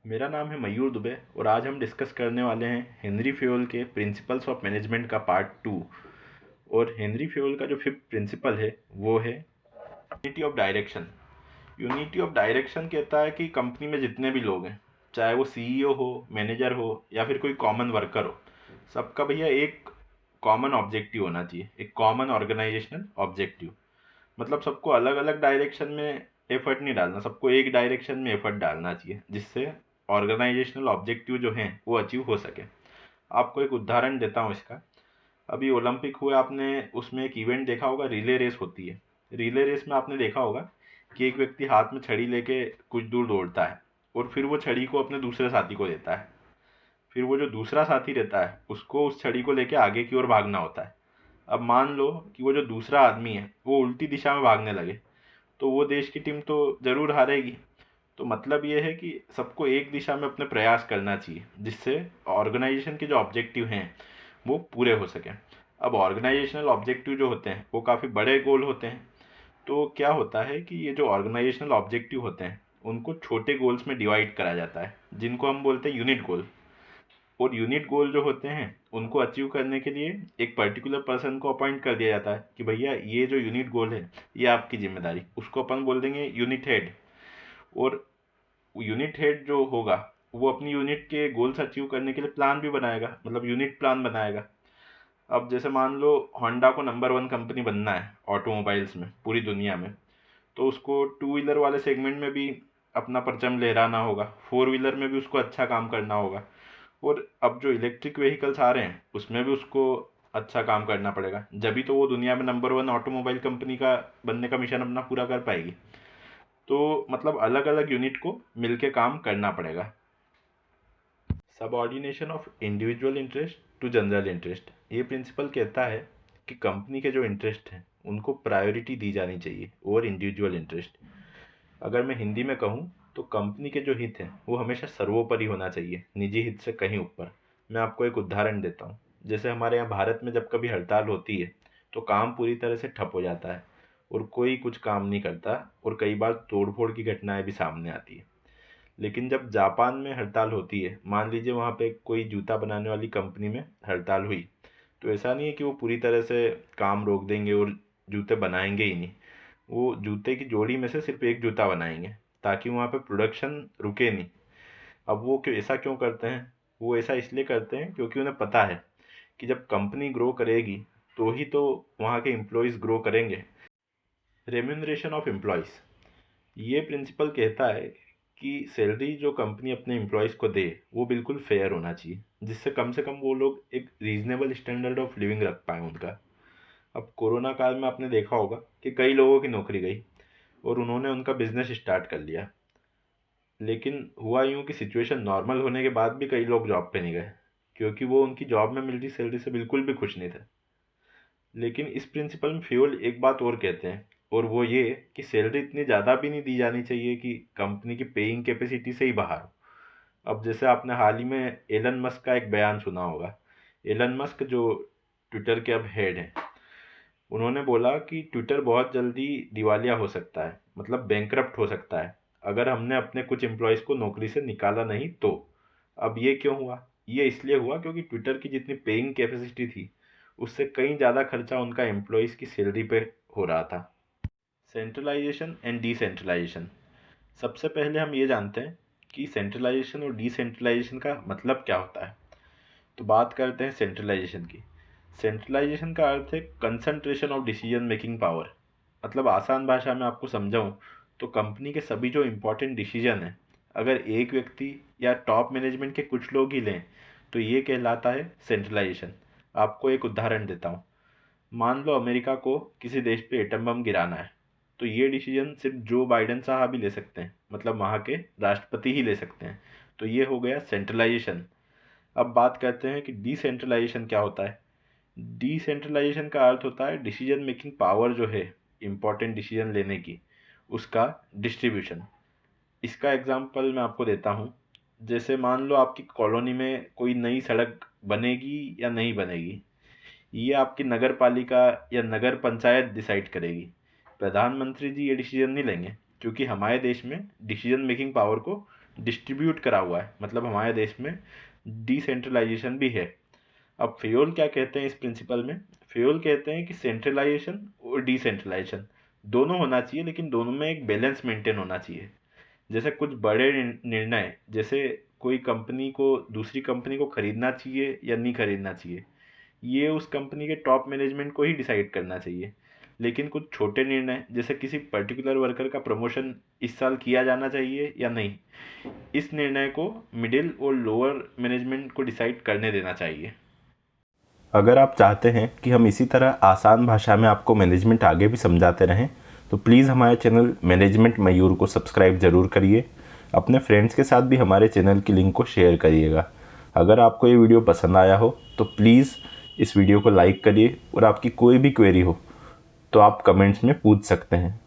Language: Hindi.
मेरा नाम है मयूर दुबे और आज हम डिस्कस करने वाले हैं हेनरी फ्योल के प्रिंसिपल्स ऑफ मैनेजमेंट का पार्ट 2। और हेनरी फ्योल का जो फिफ्थ प्रिंसिपल है वो है unity of direction. Unity of direction कहता है कि कंपनी में जितने भी लोग हैं, चाहे वो सीईओ हो, मैनेजर हो या फिर कोई कॉमन वर्कर हो, सबका भैया एक कॉमन ऑब्जेक्टिव होना चाहिए, एक कॉमन ऑर्गेनाइजेशनल ऑब्जेक्टिव। मतलब सबको अलग अलग डायरेक्शन में एफर्ट नहीं डालना, सबको एक डायरेक्शन में एफर्ट डालना चाहिए जिससे ऑर्गेनाइजेशनल ऑब्जेक्टिव जो हैं वो अचीव हो सके। आपको एक उदाहरण देता हूँ इसका। अभी ओलंपिक हुए, आपने उसमें एक इवेंट देखा होगा, रिले रेस होती है। रिले रेस में आपने देखा होगा कि एक व्यक्ति हाथ में छड़ी लेके कुछ दूर दौड़ता है और फिर वो छड़ी को अपने दूसरे साथी को देता है। फिर वो जो दूसरा साथी रहता है उसको उस छड़ी को लेके आगे की ओर भागना होता है। अब मान लो कि वो जो दूसरा आदमी है वो उल्टी दिशा में भागने लगे, तो वो देश की टीम तो ज़रूर हारेगी। तो मतलब ये है कि सबको एक दिशा में अपने प्रयास करना चाहिए जिससे ऑर्गेनाइजेशन के जो ऑब्जेक्टिव हैं वो पूरे हो सकें। अब ऑर्गेनाइजेशनल ऑब्जेक्टिव जो होते हैं वो काफ़ी बड़े गोल होते हैं। तो क्या होता है कि ये जो ऑर्गेनाइजेशनल ऑब्जेक्टिव होते हैं उनको छोटे गोल्स में डिवाइड करा जाता है जिनको हम बोलते हैं यूनिट गोल। और यूनिट गोल जो होते हैं उनको अचीव करने के लिए एक पर्टिकुलर पर्सन को अपॉइंट कर दिया जाता है कि भैया ये जो यूनिट गोल है ये आपकी जिम्मेदारी, उसको अपन बोल देंगे यूनिट हेड। और यूनिट हेड जो होगा वो अपनी यूनिट के गोल्स अचीव करने के लिए प्लान भी बनाएगा, मतलब यूनिट प्लान बनाएगा। अब जैसे मान लो होंडा को नंबर वन कंपनी बनना है ऑटोमोबाइल्स में पूरी दुनिया में, तो उसको टू व्हीलर वाले सेगमेंट में भी अपना परचम लहराना होगा, फोर व्हीलर में भी उसको अच्छा काम करना होगा। और अब जो इलेक्ट्रिक व्हीकल्स आ रहे हैं उसमें भी उसको अच्छा काम करना पड़ेगा, जभी तो वो दुनिया में नंबर वन ऑटोमोबाइल कंपनी का बनने का मिशन अपना पूरा कर पाएगी। तो मतलब अलग अलग यूनिट को मिलके काम करना पड़ेगा। Subordination of individual interest to general interest, ये प्रिंसिपल कहता है कि कंपनी के जो इंटरेस्ट हैं उनको प्रायोरिटी दी जानी चाहिए ओवर इंडिविजुअल इंटरेस्ट। अगर मैं हिंदी में कहूँ तो कंपनी के जो हित हैं वो हमेशा सर्वोपरि होना चाहिए, निजी हित से कहीं ऊपर। मैं आपको एक उदाहरण देता हूँ। जैसे हमारे यहाँ भारत में जब कभी हड़ताल होती है तो काम पूरी तरह से ठप हो जाता है और कोई कुछ काम नहीं करता और कई बार तोड़फोड़ की घटनाएं भी सामने आती है। लेकिन जब जापान में हड़ताल होती है, मान लीजिए वहाँ पे कोई जूता बनाने वाली कंपनी में हड़ताल हुई, तो ऐसा नहीं है कि वो पूरी तरह से काम रोक देंगे और जूते बनाएंगे ही नहीं। वो जूते की जोड़ी में से सिर्फ एक जूता बनाएंगे ताकि वहाँ पे प्रोडक्शन रुके नहीं। अब वो क्यों ऐसा क्यों करते हैं? वो ऐसा इसलिए करते हैं क्योंकि उन्हें पता है कि जब कंपनी ग्रो करेगी तो ही तो वहाँ के एम्प्लॉयज़ ग्रो करेंगे। रेम्यूनरेशन ऑफ एम्प्लॉयज़, ये प्रिंसिपल कहता है कि सैलरी जो कंपनी अपने एम्प्लॉयज़ को दे वो बिल्कुल फेयर होना चाहिए जिससे कम से कम वो लोग एक रीजनेबल स्टैंडर्ड ऑफ लिविंग रख पाएँ उनका। अब कोरोना काल में आपने देखा होगा कि कई लोगों की नौकरी गई और उन्होंने उनका बिजनेस स्टार्ट कर लिया। लेकिन हुआ यूँ कि सिचुएशन नॉर्मल होने के बाद भी कई लोग जॉब पे नहीं गए क्योंकि वो उनकी जॉब में मिल रही सैलरी से बिल्कुल भी खुश नहीं थे। लेकिन इस प्रिंसिपल में फ्यूल एक बात और कहते हैं, और वो ये कि सैलरी इतनी ज़्यादा भी नहीं दी जानी चाहिए कि कंपनी की पेइंग कैपेसिटी से ही बाहर हो। अब जैसे आपने हाल ही में एलन मस्क का एक बयान सुना होगा। एलन मस्क जो ट्विटर के अब हेड हैं, उन्होंने बोला कि ट्विटर बहुत जल्दी दिवालिया हो सकता है, मतलब बैंकरप्ट हो सकता है, अगर हमने अपने कुछ एम्प्लॉयज़ को नौकरी से निकाला नहीं तो। अब ये क्यों हुआ? ये इसलिए हुआ क्योंकि ट्विटर की जितनी पेइंग कैपेसिटी थी उससे कहीं ज़्यादा खर्चा उनका एम्प्लॉयज़ की सैलरी पे हो रहा था। सेंट्रलाइजेशन एंड डिसेंट्रलाइजेशन, सबसे पहले हम ये जानते हैं कि सेंट्रलाइजेशन और डिसेंट्रलाइजेशन का मतलब क्या होता है। तो बात करते हैं सेंट्रलाइजेशन की। सेंट्रलाइजेशन का अर्थ है concentration of decision making power. मतलब आसान भाषा में आपको समझाऊं तो कंपनी के सभी जो इम्पोर्टेंट डिसीजन हैं अगर एक व्यक्ति या टॉप मैनेजमेंट के कुछ लोग ही लें तो ये कहलाता है सेंट्रलाइजेशन। आपको एक उदाहरण देता हूँ। मान लो अमेरिका को किसी देश पे एटम बम गिराना है, तो ये डिसीजन सिर्फ जो बाइडेन साहब ही ले सकते हैं, मतलब वहाँ के राष्ट्रपति ही ले सकते हैं। तो ये हो गया सेंट्रलाइजेशन। अब बात करते हैं कि डिसेंट्रलाइजेशन क्या होता है। डिसेंट्रलाइजेशन का अर्थ होता है डिसीजन मेकिंग पावर जो है इम्पॉर्टेंट डिसीजन लेने की, उसका डिस्ट्रीब्यूशन। इसका एग्जांपल मैं आपको देता हूँ। जैसे मान लो आपकी कॉलोनी में कोई नई सड़क बनेगी या नहीं बनेगी, ये आपकी नगर पालिका या नगर पंचायत डिसाइड करेगी। प्रधानमंत्री जी ये डिसीजन नहीं लेंगे क्योंकि हमारे देश में डिसीजन मेकिंग पावर को डिस्ट्रीब्यूट करा हुआ है, मतलब हमारे देश में डिसेंट्रलाइजेशन भी है। अब फेयोल क्या कहते हैं इस प्रिंसिपल में? फेयोल कहते हैं कि सेंट्रलाइजेशन और डिसेंट्रलाइजेशन दोनों होना चाहिए, लेकिन दोनों में एक बैलेंस मेंटेन होना चाहिए। जैसे कुछ बड़े निर्णय, जैसे कोई कंपनी को दूसरी कंपनी को खरीदना चाहिए या नहीं खरीदना चाहिए, ये उस कंपनी के टॉप मैनेजमेंट को ही डिसाइड करना चाहिए। लेकिन कुछ छोटे निर्णय, जैसे किसी पर्टिकुलर वर्कर का प्रमोशन इस साल किया जाना चाहिए या नहीं, इस निर्णय को मिडिल और लोअर मैनेजमेंट को डिसाइड करने देना चाहिए। अगर आप चाहते हैं कि हम इसी तरह आसान भाषा में आपको मैनेजमेंट आगे भी समझाते रहें, तो प्लीज़ हमारे चैनल मैनेजमेंट मयूर को सब्सक्राइब ज़रूर करिए। अपने फ्रेंड्स के साथ भी हमारे चैनल की लिंक को शेयर करिएगा। अगर आपको ये वीडियो पसंद आया हो तो प्लीज़ इस वीडियो को लाइक करिए, और आपकी कोई भी क्वेरी हो तो आप कमेंट्स में पूछ सकते हैं।